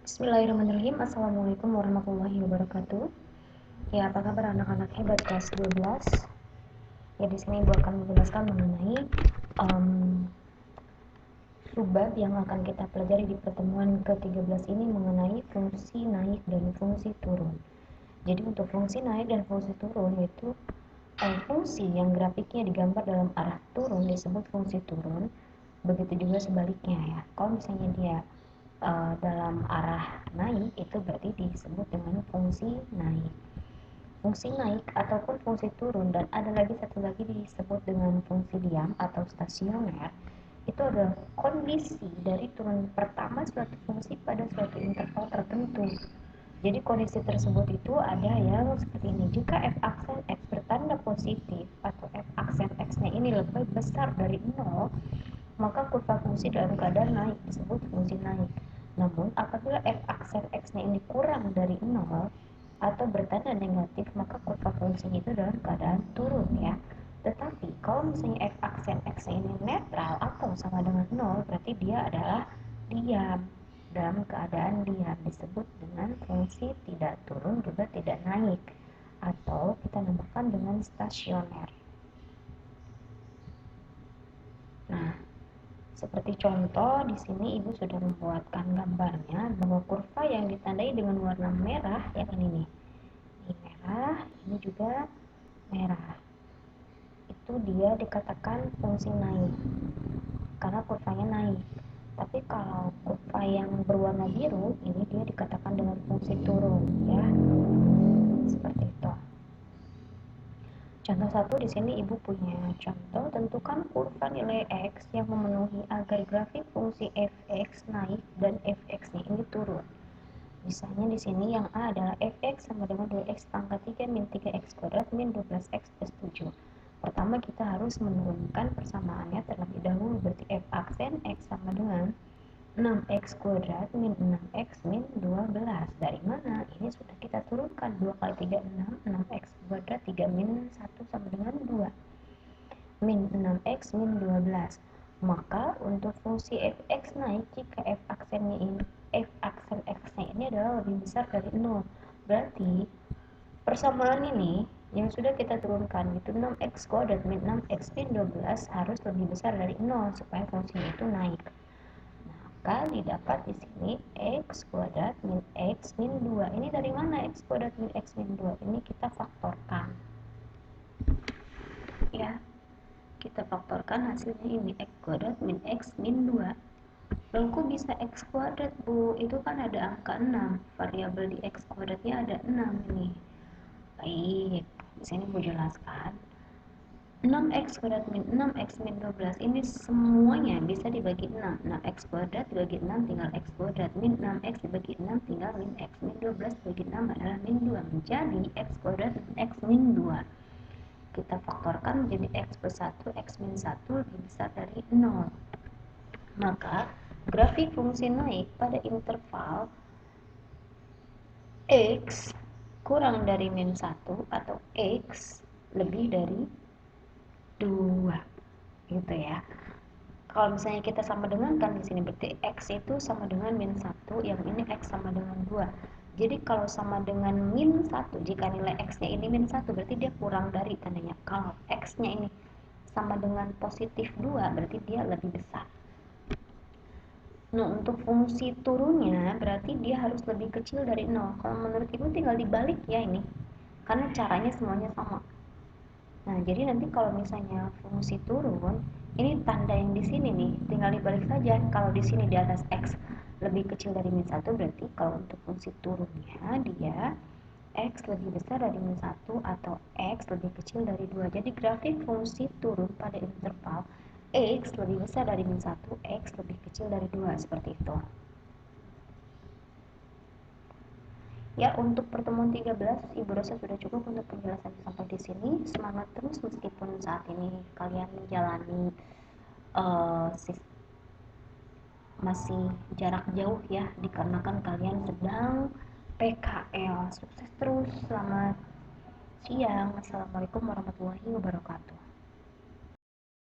Bismillahirrahmanirrahim. Assalamualaikum warahmatullahi wabarakatuh. Ya, apa kabar anak-anak hebat kelas 12? Ya, di sini Ibu akan menjelaskan mengenai subbab yang akan kita pelajari di pertemuan ke-13 ini mengenai fungsi naik dan fungsi turun. Jadi untuk fungsi naik dan fungsi turun yaitu fungsi yang grafiknya digambar dalam arah turun disebut fungsi turun. Begitu juga sebaliknya ya. Kalau misalnya dia dalam arah naik itu berarti disebut dengan fungsi naik. Fungsi naik ataupun fungsi turun, dan ada lagi satu lagi disebut dengan fungsi diam atau stasioner. Itu adalah kondisi dari turun pertama suatu fungsi pada suatu interval tertentu. Jadi kondisi tersebut itu ada yang seperti ini. Jika f aksen x bertanda positif atau f aksen x-nya ini lebih besar dari 0, maka kurva fungsi dalam keadaan naik disebut fungsi naik. Namun apabila f aksen x-nya ini kurang dari 0 atau bertanda negatif, maka kurva fungsinya itu dalam keadaan turun ya. Tetapi kalau misalnya f aksen x-nya ini netral atau sama dengan 0, berarti dia adalah diam. Dalam keadaan diam disebut dengan fungsi tidak turun juga tidak naik, atau kita namakan dengan stasioner. Nah, seperti contoh di sini Ibu sudah membuatkan gambarnya bahwa kurva yang ditandai dengan warna merah yang ini nih. Ini merah, ini juga merah. Itu dia dikatakan fungsi naik karena kurvanya naik. Tapi kalau kurva yang berwarna biru ini dia dikatakan dengan fungsi turun ya. Seperti itu. Contoh satu di sini Ibu punya contoh, tentukan kurva nilai x yang memenuhi agar grafik fungsi fx naik dan fx-nya ini turun. Misalnya di sini yang A adalah fx sama dengan 2x pangkat 3 min 3x kuadrat min 12x plus 7. Pertama kita harus menurunkan persamaannya terlebih dahulu, berarti f aksen x sama dengan 6x kuadrat min 6x min 12. Dari mana? Ini sudah kita turunkan. 2 kali 3 6, 6x kuadrat 3 min 1 sama dengan 2 min 6x min 12. Maka untuk fungsi fx naik jika f aksen x-nya ini adalah lebih besar dari 0. Berarti persamaan ini yang sudah kita turunkan itu 6x kuadrat min 6x min 12 harus lebih besar dari 0 supaya fungsinya itu naik. Maka didapat di sini x kuadrat min x min 2. Ini dari mana x kuadrat min x min 2? Ini kita faktorkan. Ya, kita faktorkan hasilnya ini x kuadrat min x min 2. Lalu kok bisa x kuadrat, Bu? Itu kan ada angka 6. Variabel di x kuadratnya ada 6 ini. Baik, di sini Bu jelaskan. 6x kuadrat min 6x min 12 ini semuanya bisa dibagi 6. 6x kuadrat dibagi 6 tinggal x kuadrat, min 6x dibagi 6 tinggal min x, min 12 dibagi 6 adalah min 2, menjadi x kuadrat min x min 2. Kita faktorkan menjadi x plus 1, x min 1 lebih besar dari 0. Maka grafik fungsi naik pada interval x kurang dari min 1 atau x lebih dari 2 gitu ya. Kalau misalnya kita sama dengan kan di sini berarti x itu sama dengan min 1, yang ini x sama dengan 2. Jadi kalau sama dengan min 1, jika nilai x-nya ini min 1 berarti dia kurang dari tandanya. Kalau x-nya ini sama dengan positif 2 berarti dia lebih besar. Nah, untuk fungsi turunnya berarti dia harus lebih kecil dari 0. Kalau menurut Ibu tinggal dibalik ya ini. Karena caranya semuanya sama. Nah, jadi nanti kalau misalnya fungsi turun, ini tanda yang di sini nih, tinggal dibalik saja. Kalau di sini di atas x lebih kecil dari min 1, berarti kalau untuk fungsi turunnya dia x lebih besar dari min 1 atau x lebih kecil dari 2. Jadi grafik fungsi turun pada interval x lebih besar dari min 1, x lebih kecil dari 2, seperti itu. Ya, untuk pertemuan 13 Ibu rasa sudah cukup untuk penjelasan sampai di sini. Semangat terus meskipun saat ini kalian menjalani masih jarak jauh ya, dikarenakan kalian sedang PKL. Sukses terus, selamat siang. Assalamualaikum warahmatullahi wabarakatuh.